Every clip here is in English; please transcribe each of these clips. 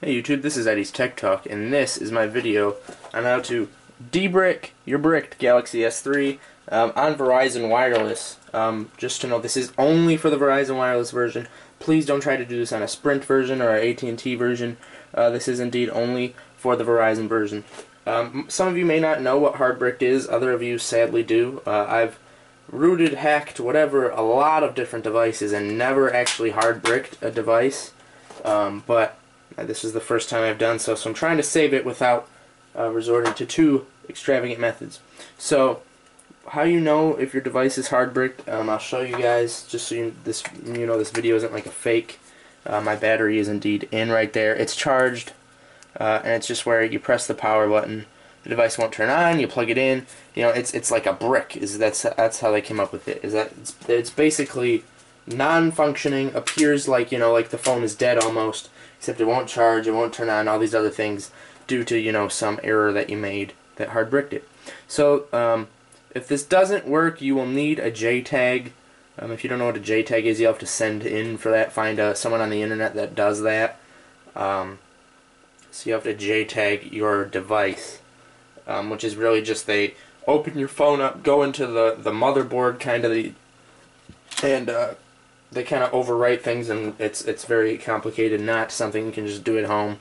Hey YouTube, this is Eddie's Tech Talk, and this is my video on how to de-brick your bricked Galaxy S3 on Verizon Wireless. Just to know, this is only for the Verizon Wireless version. Please don't try to do this on a Sprint version or an AT&T version. This is indeed only for the Verizon version. Some of you may not know what hard bricked is, other of you sadly do. I've rooted, hacked, whatever, a lot of different devices and never actually hard bricked a device. But this is the first time I've done so, so I'm trying to save it without resorting to too extravagant methods. So, how you know if your device is hard bricked? I'll show you guys, just so this video isn't like a fake. My battery is indeed in right there. It's charged, and it's just where you press the power button. The device won't turn on. You plug it in. You know, it's like a brick. That's how they came up with it. It's basically non-functioning. Appears like like the phone is dead almost. Except it won't charge, it won't turn on, all these other things due to, some error that you made that hard bricked it. So, if this doesn't work, you will need a JTAG. If you don't know what a JTAG is, you'll have to send in for that. Find someone on the internet that does that. So you have to JTAG your device, which is really just they open your phone up, go into the motherboard and they kind of overwrite things, and it's very complicated, not something you can just do at home.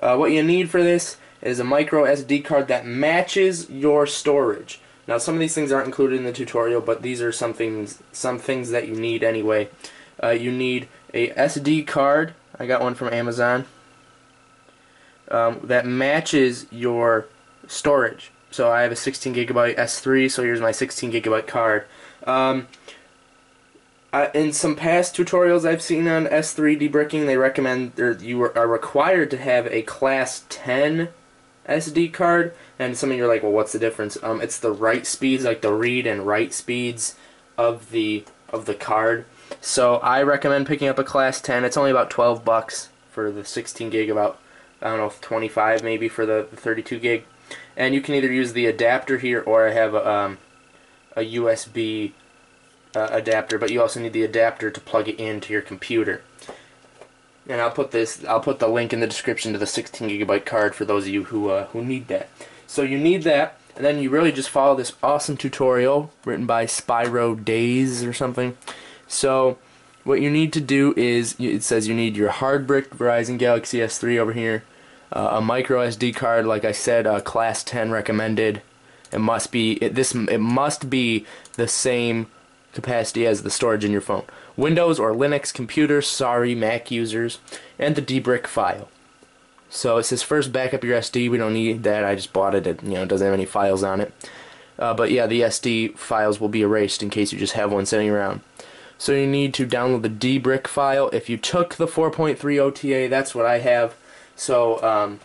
What you need for this is a micro SD card that matches your storage. Now, some of these things aren't included in the tutorial, but these are some things that you need anyway. You need a SD card. I got one from Amazon that matches your storage. So I have a 16 gigabyte S3, so here's my 16 gigabyte card. In some past tutorials I've seen on S3 debricking, they recommend you are required to have a class 10 SD card, and some of you are like, well, what's the difference? It's the write speeds, like the read and write speeds of the card. So I recommend picking up a class 10. It's only about $12 for the 16 gig, about, I don't know, 25 maybe for the 32 gig. And you can either use the adapter here, or I have a USB adapter, but you also need the adapter to plug it into your computer. And I'll put the link in the description to the 16 gigabyte card for those of you who need that. So you need that, and then you really just follow this awesome tutorial written by Spyro Days or something. So what you need to do is, it says you need your hard bricked Verizon Galaxy S3 over here, a micro SD card, like I said, class 10 recommended. It must be the same capacity as the storage in your phone. Windows or Linux computer, sorry Mac users, and the debrick file. So it says first back up your SD. We don't need that. I just bought it. It doesn't have any files on it. But yeah, the SD files will be erased in case you just have one sitting around. So you need to download the debrick file. If you took the 4.3 OTA, that's what I have. So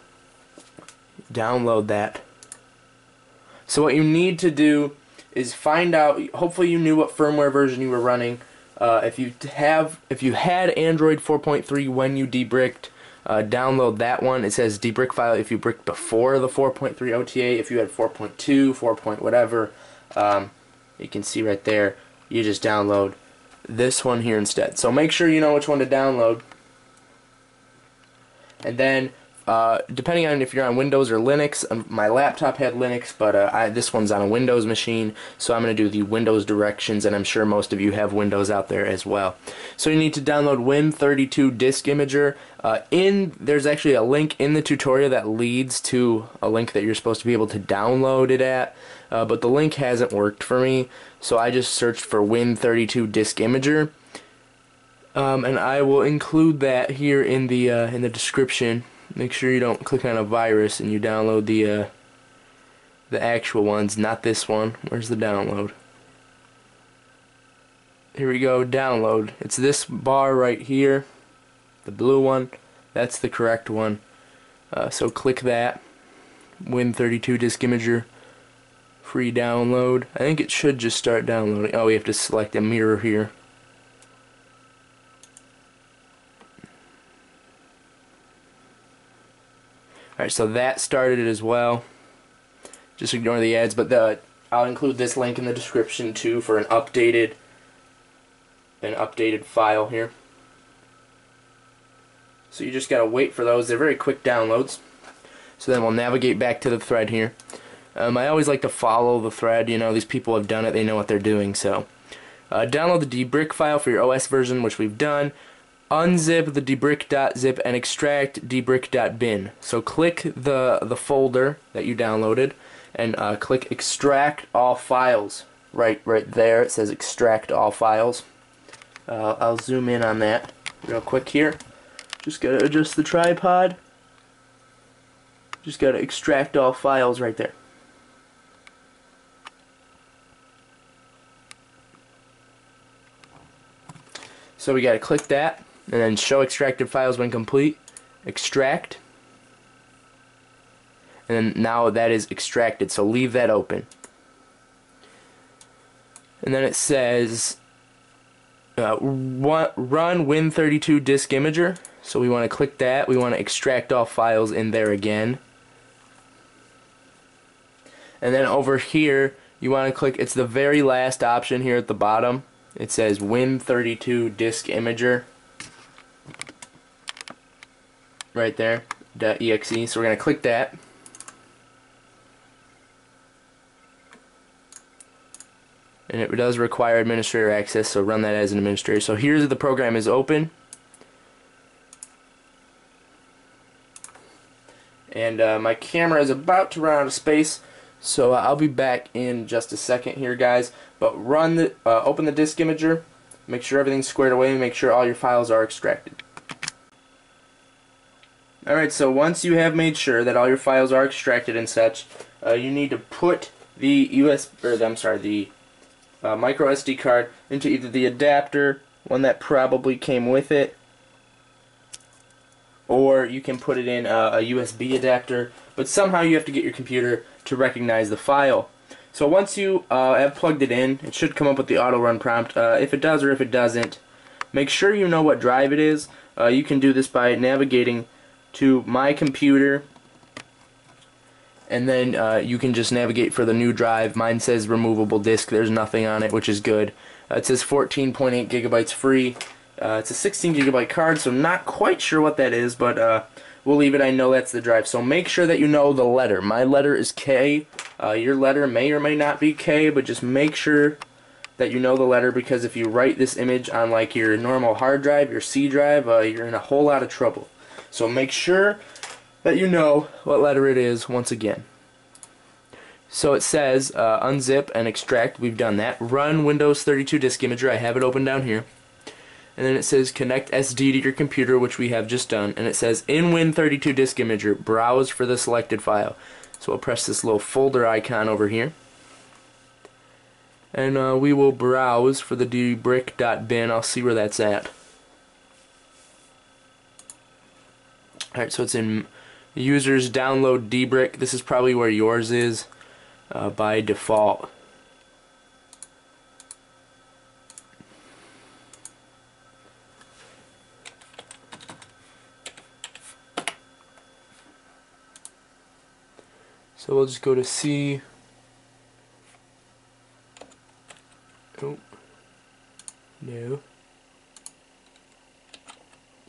download that. So what you need to do is find out, hopefully you knew what firmware version you were running. If you had Android 4.3 when you debricked, download that one. It says debrick file if you bricked before the 4.3 OTA. If you had 4.2, 4. Whatever, you can see right there, you just download this one here instead. So make sure you know which one to download. And then depending on if you're on Windows or Linux, my laptop had Linux, but this one's on a Windows machine, so I'm going to do the Windows directions, and I'm sure most of you have Windows out there as well. So you need to download Win32 Disk Imager. There's actually a link in the tutorial that leads to a link that you're supposed to be able to download it at, but the link hasn't worked for me, so I just searched for Win32 Disk Imager, and I will include that here in the description. Make sure you don't click on a virus and you download the actual ones, not this one. Where's the download? Here we go, download. It's this bar right here, the blue one. That's the correct one. So click that. Win32 Disk Imager, free download. I think it should just start downloading. Oh, we have to select a mirror here. Alright, so that started it as well. Just ignore the ads, but I'll include this link in the description too for an updated file here. So you just gotta wait for those. They're very quick downloads. So then we'll navigate back to the thread here. I always like to follow the thread. You know, these people have done it, they know what they're doing. So download the dbrick file for your OS version, which we've done. Unzip the dbrick.zip and extract dbrick.bin. So click the folder that you downloaded and click extract all files. Right there it says extract all files. I'll zoom in on that real quick here. Just gotta adjust the tripod. Just gotta extract all files right there. So we gotta click that and then show extracted files when complete. Extract. And then now that is extracted, so leave that open. And then it says run Win32 disk imager. So we want to click that. We want to extract all files in there again. And then over here you want to click, it's the very last option here at the bottom. It says Win32 disk imager right there, .exe. So we're going to click that. And it does require administrator access, so run that as an administrator. So here the program is open. And my camera is about to run out of space, so I'll be back in just a second here, guys. But open the disk imager, make sure everything's squared away, and make sure all your files are extracted. Alright, so once you have made sure that all your files are extracted and such, you need to put the micro SD card into either the adapter, one that probably came with it, or you can put it in a USB adapter, but somehow you have to get your computer to recognize the file. So once you have plugged it in, it should come up with the auto run prompt. If it does or if it doesn't, make sure you know what drive it is. You can do this by navigating to My Computer, and then you can just navigate for the new drive. Mine says removable disk. There's nothing on it, which is good. It says 14.8 gigabytes free. It's a 16 gigabyte card, so not quite sure what that is, but we'll leave it. I know that's the drive. So make sure that you know the letter. My letter is K. Your letter may or may not be K, but just make sure that you know the letter, because if you write this image on like your normal hard drive, your C drive, you're in a whole lot of trouble. So make sure that you know what letter it is once again. So it says unzip and extract. We've done that. Run Windows 32 disk imager. I have it open down here. And then it says connect SD to your computer, which we have just done. And it says in Win32 disk imager, browse for the selected file. So we'll press this little folder icon over here. And we will browse for the dbrick.bin. I'll see where that's at. Alright, so it's in users download dbrick. This is probably where yours is by default. So we'll just go to C. Oh, no.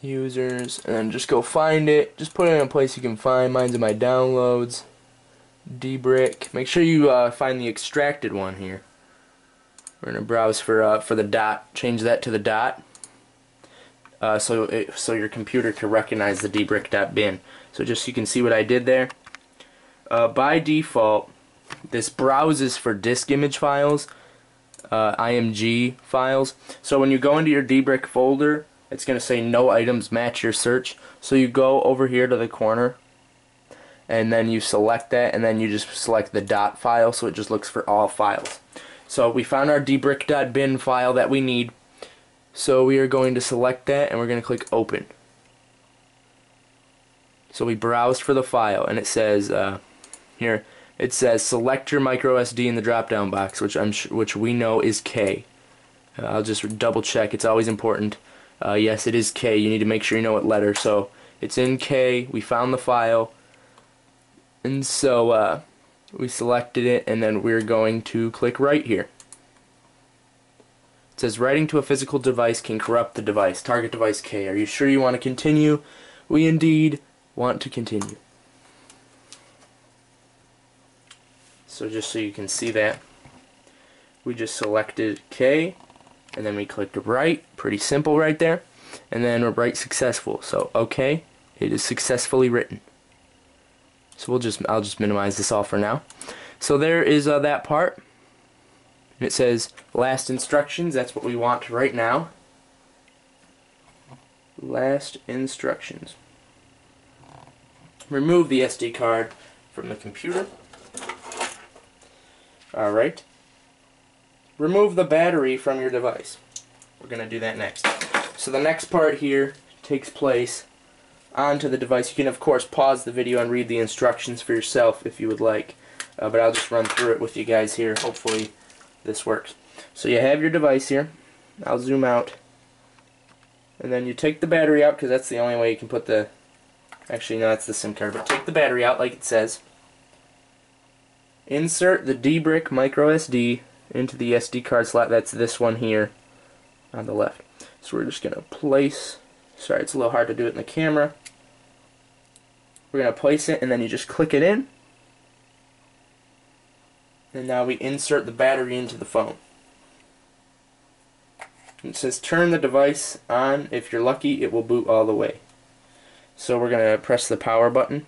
Users, and then just go find it. Just put it in a place you can find. Mine's in my downloads. Dbrick. Make sure you find the extracted one here. We're gonna browse for the dot. Change that to the dot. So your computer can recognize the dbrick.bin. So just so you can see what I did there. By default, this browses for disk image files, IMG files. So when you go into your dbrick folder, it's going to say no items match your search. So you go over here to the corner, and then you select that, and then you just select the dot file, so it just looks for all files. So we found our dbrick.bin file that we need. So we are going to select that, and we're going to click open. So we browsed for the file, and it says here, it says select your micro SD in the drop down box, which we know is K. I'll just double check. It's always important. Yes, it is K. You need to make sure you know what letter. So it's in K. We found the file, and so we selected it, and then we're going to click write here. It says writing to a physical device can corrupt the device. Target device K. Are you sure you want to continue? we indeed want to continue. So just so you can see that, we just selected K, and then we clicked write. Pretty simple right there. And then we're write successful. So okay, it is successfully written. So I'll just minimize this all for now. So there is that part. And it says last instructions. That's what we want right now. Last instructions. Remove the SD card from the computer. Alright. Remove the battery from your device. We're going to do that next. So the next part here takes place onto the device. You can of course pause the video and read the instructions for yourself if you would like. But I'll just run through it with you guys here. Hopefully this works. So you have your device here. I'll zoom out. And then you take the battery out, because that's the only way you can put the... Actually, no, that's the SIM card. But take the battery out like it says. Insert the D-brick micro SD into the SD card slot. That's this one here on the left. So we're just going to place... Sorry, it's a little hard to do it in the camera. We're going to place it, and then you just click it in. And now we insert the battery into the phone. It says turn the device on. If you're lucky, it will boot all the way. So we're going to press the power button.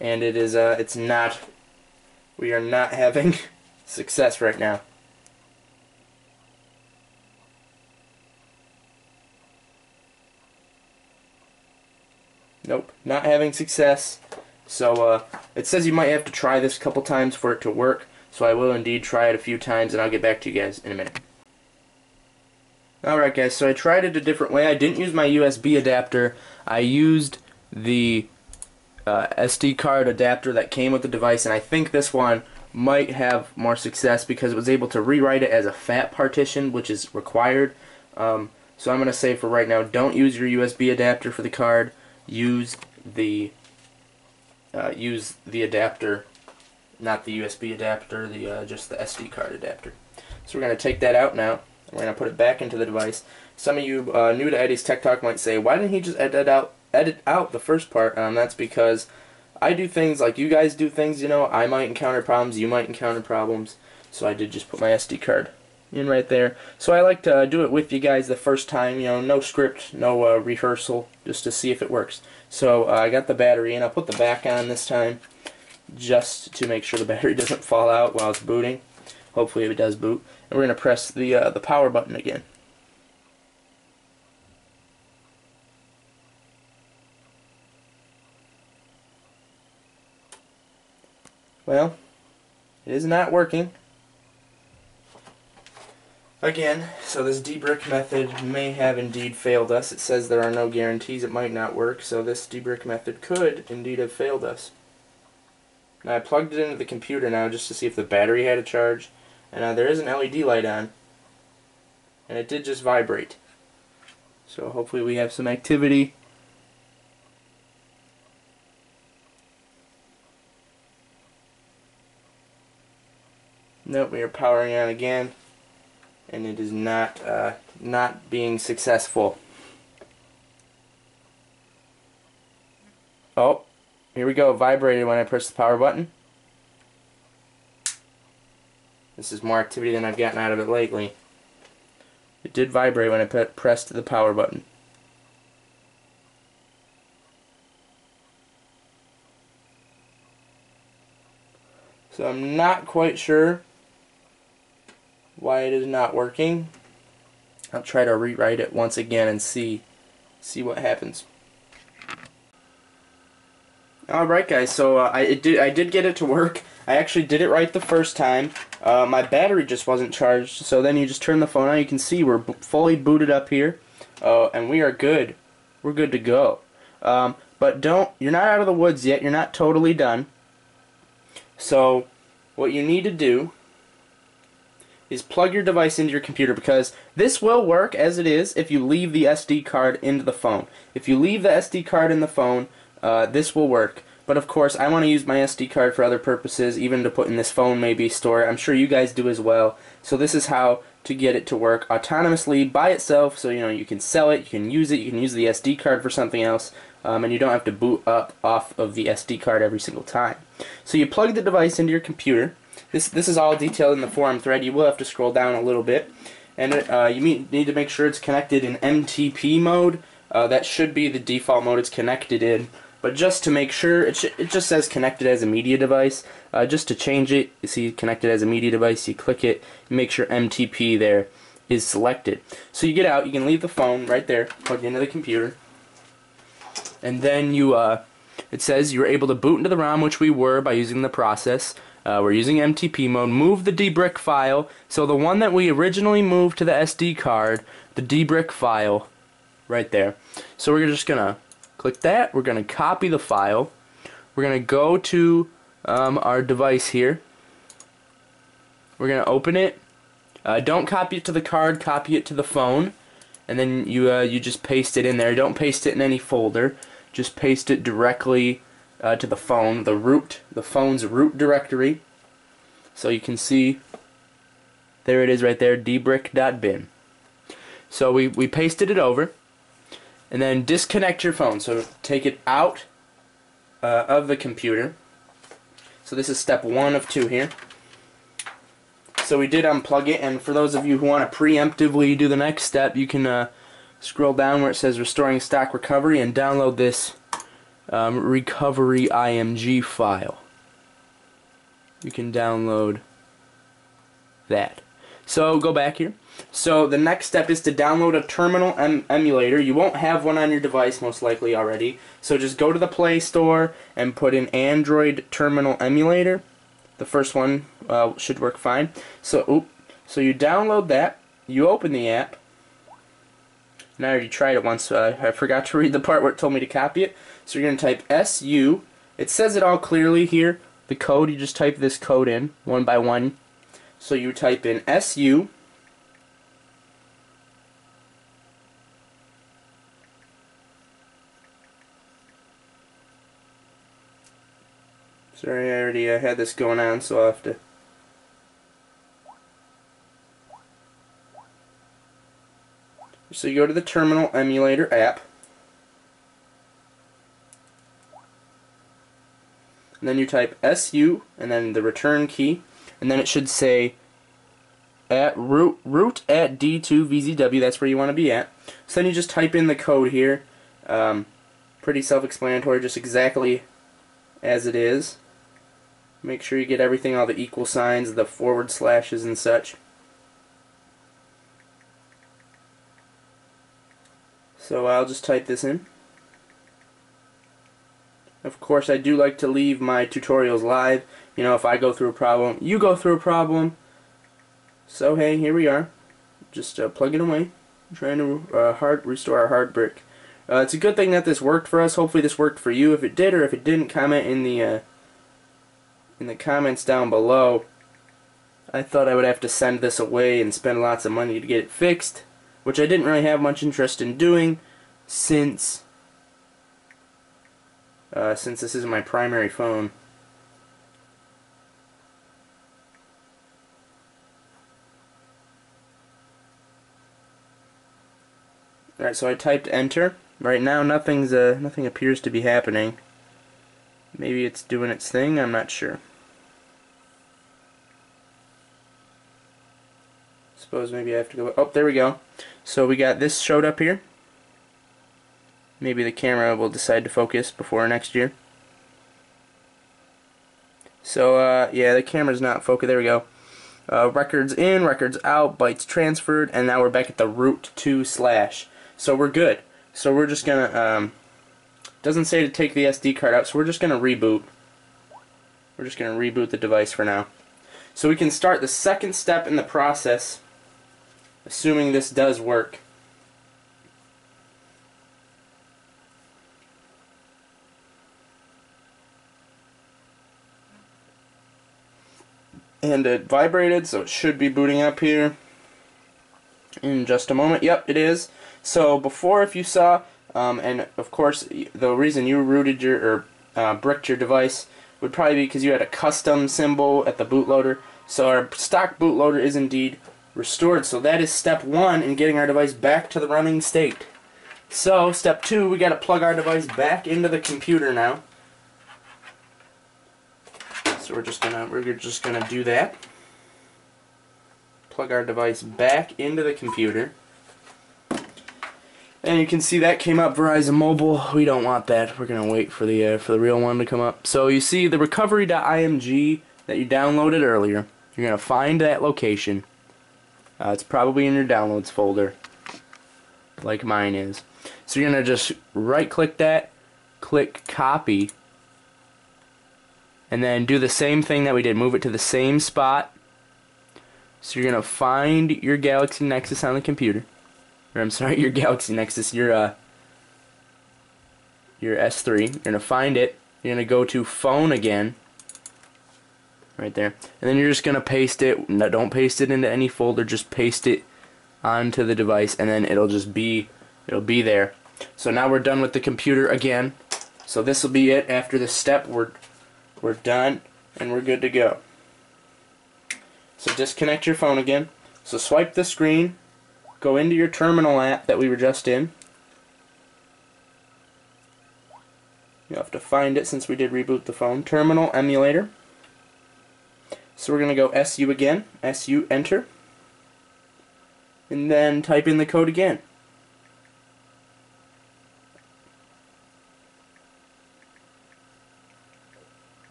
And it is it's not, we are not having success right now. Nope, not having success. So it says you might have to try this a couple times for it to work. So I will indeed try it a few times, and I'll get back to you guys in a minute. Alright guys, so I tried it a different way. I didn't use my USB adapter. I used the SD card adapter that came with the device, and I think this one might have more success because it was able to rewrite it as a FAT partition, which is required. So I'm going to say for right now, don't use your USB adapter for the card. Use the adapter, not the USB adapter, just the SD card adapter. So we're going to take that out now. We're going to put it back into the device. Some of you new to Eddie's Tech Talk might say, why didn't he just edit out the first part? That's because I do things like you guys do things, you know. I might encounter problems, you might encounter problems. So I did just put my SD card in right there. So I like to do it with you guys the first time, you know, no script, no rehearsal, just to see if it works. So I got the battery in. I'll put the back on this time just to make sure the battery doesn't fall out while it's booting. Hopefully it does boot. And we're going to press the power button again. Well, it is not working. Again, so this D-brick method may have indeed failed us. It says there are no guarantees it might not work, so this D-brick method could indeed have failed us. Now I plugged it into the computer now just to see if the battery had a charge, and there is an LED light on, and it did just vibrate. So hopefully we have some activity. Nope, we are powering on again. And it is not being successful. Oh, here we go. It vibrated when I pressed the power button. This is more activity than I've gotten out of it lately. It did vibrate when I pressed the power button. So I'm not quite sure why it is not working. I'll try to rewrite it once again and see what happens. Alright guys, so I did get it to work. I actually did it right the first time. My battery just wasn't charged, so then you just turn the phone on. You can see we're fully booted up here, and we are good. We're good to go. But you're not out of the woods yet. You're not totally done. So what you need to do is plug your device into your computer, because this will work as it is if you leave the SD card into the phone. If you leave the SD card in the phone, this will work. But of course, I want to use my SD card for other purposes, even to put in this phone, maybe store it. I'm sure you guys do as well. So this is how to get it to work autonomously by itself, so you can sell it, you can use it, you can use the SD card for something else, and you don't have to boot up off of the SD card every single time. So you plug the device into your computer. This is all detailed in the forum thread. You will have to scroll down a little bit, and you need to make sure it's connected in MTP mode. That should be the default mode it's connected in. But just to make sure, it just says connected as a media device. Just to change it, you see connected as a media device, you click it, you make sure MTP there is selected. So you get out, you can leave the phone right there, plugged into the computer, and then it says you were able to boot into the ROM, which we were by using the process. We're using MTP mode. Move the dbrick file. So the one that we originally moved to the SD card, the dbrick file, right there. So we're just gonna click that. We're going to copy the file. We're going to go to our device here. We're going to open it. Don't copy it to the card, copy it to the phone. And then you just paste it in there. Don't paste it in any folder. Just paste it directly to the phone, the phone's root directory. So you can see, there it is right there, dbrick.bin. So we pasted it over. And then disconnect your phone. So take it out of the computer. So this is step 1 of 2 here. So we did unplug it, and for those of you who want to preemptively do the next step, you can scroll down where it says restoring stock recovery and download this recovery IMG file. You can download that. So go back here. So the next step is to download a terminal emulator. You won't have one on your device most likely already. So just go to the Play Store and put in Android Terminal Emulator. The first one should work fine. So you download that. You open the app. And I already tried it once. I forgot to read the part where it told me to copy it. So you're going to type SU. It says it all clearly here. The code, you just type this code in one by one. So you type in SU. Sorry, I already had this going on, so I'll have to... So you go to the Terminal Emulator app. And then you type SU, and then the return key. And then it should say at root at D2VZW, that's where you want to be at. So then you just type in the code here. Pretty self-explanatory, just exactly as it is. Make sure you get everything, all the equal signs, the forward slashes and such. So I'll just type this in. Of course, I do like to leave my tutorials live. You know, if I go through a problem, you go through a problem. So hey, here we are. Just plugging away. I'm trying to restore our hard brick. It's a good thing that this worked for us. Hopefully this worked for you. If it did or if it didn't, comment in the comments down below. I thought I would have to send this away and spend lots of money to get it fixed, which I didn't really have much interest in doing since this is my primary phone. Alright, so I typed enter. Right now nothing appears to be happening. Maybe it's doing its thing, I'm not sure. Suppose maybe I have to go... Oh, there we go. So we got this showed up here. Maybe the camera will decide to focus before next year. So, yeah, the camera's not focused. There we go. Records in, records out, bytes transferred, and now we're back at the root 2 slash. So we're good. So we're just gonna, doesn't say to take the SD card out, so we're just gonna reboot. We're just gonna reboot the device for now. So we can start the second step in the process, assuming this does work. And it vibrated, so it should be booting up here in just a moment. Yep, it is. So before, if you saw, and of course the reason you rooted your or bricked your device would probably be because you had a custom symbol at the bootloader. So our stock bootloader is indeed restored. So that is step 1 in getting our device back to the running state. So step 2, we got to plug our device back into the computer now. So we're just gonna do that. Plug our device back into the computer. And you can see that came up, Verizon Mobile. We don't want that. We're gonna wait for the real one to come up. So you see the recovery.img that you downloaded earlier. You're gonna find that location. It's probably in your downloads folder, like mine is. So you're gonna just right-click that, click copy, and then do the same thing that we did. Move it to the same spot. So you're gonna find your Galaxy Nexus on the computer. Or I'm sorry, your Galaxy Nexus, your S3. You're gonna find it. You're gonna go to phone again, right there, and then you're just gonna paste it. No, don't paste it into any folder. Just paste it onto the device, and then it'll be there. So now we're done with the computer again. So this will be it. After this step, we're done and we're good to go. So disconnect your phone again. So swipe the screen. Go into your terminal app that we were just in. You'll have to find it since we did reboot the phone. Terminal emulator. So we're going to go SU again. SU, enter. And then type in the code again.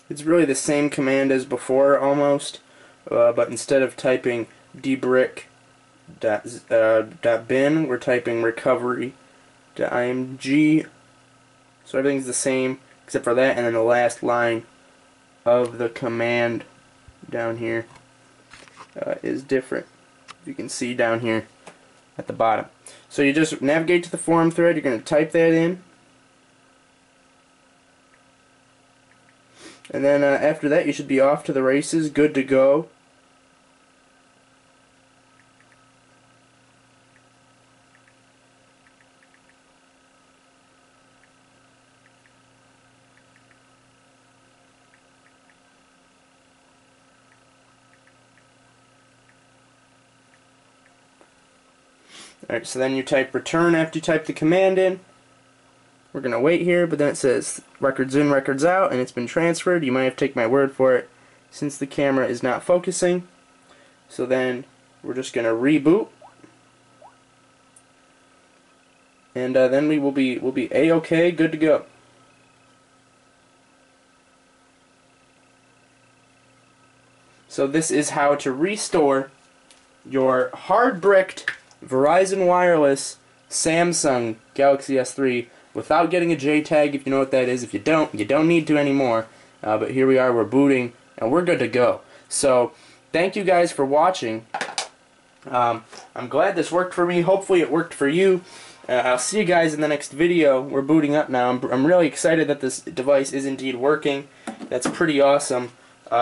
It's really the same command as before, almost, but instead of typing dbrick.bin, we're typing recovery.img. So everything's the same except for that, and then the last line of the command down here is different. You can see down here at the bottom. So you just navigate to the forum thread. You're going to type that in. And then after that, you should be off to the races, good to go. Alright, so then you type return after you type the command in. We're going to wait here, but then it says records in, records out, and it's been transferred. You might have to take my word for it since the camera is not focusing. So then we're just going to reboot. And then we'll be A-OK, good to go. So this is how to restore your hard-bricked Verizon Wireless Samsung Galaxy S3 without getting a JTAG, if you know what that is. If you don't need to anymore. But here we are, we're booting, and we're good to go. So, thank you guys for watching. I'm glad this worked for me. Hopefully it worked for you. I'll see you guys in the next video. We're booting up now. I'm really excited that this device is indeed working. That's pretty awesome.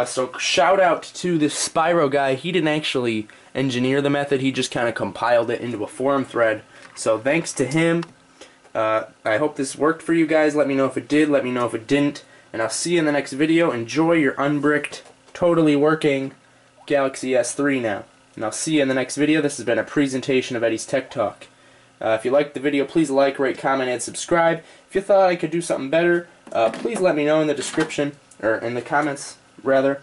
So shout out to this Spyro guy. He didn't actually engineer the method. He just kind of compiled it into a forum thread. So thanks to him. I hope this worked for you guys. Let me know if it did. Let me know if it didn't. And I'll see you in the next video. Enjoy your unbricked, totally working Galaxy S3 now. And I'll see you in the next video. This has been a presentation of Eddie's Tech Talk. If you liked the video, please like, rate, comment, and subscribe. If you thought I could do something better, please let me know in the description, or in the comments, rather.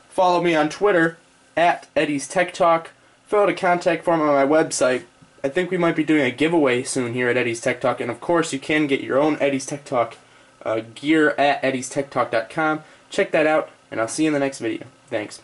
Follow me on Twitter, at Eddie's Tech Talk. Fill out a contact form on my website. I think we might be doing a giveaway soon here at Eddie's Tech Talk, and of course you can get your own Eddie's Tech Talk gear at eddiestechtalk.com. Check that out, and I'll see you in the next video. Thanks.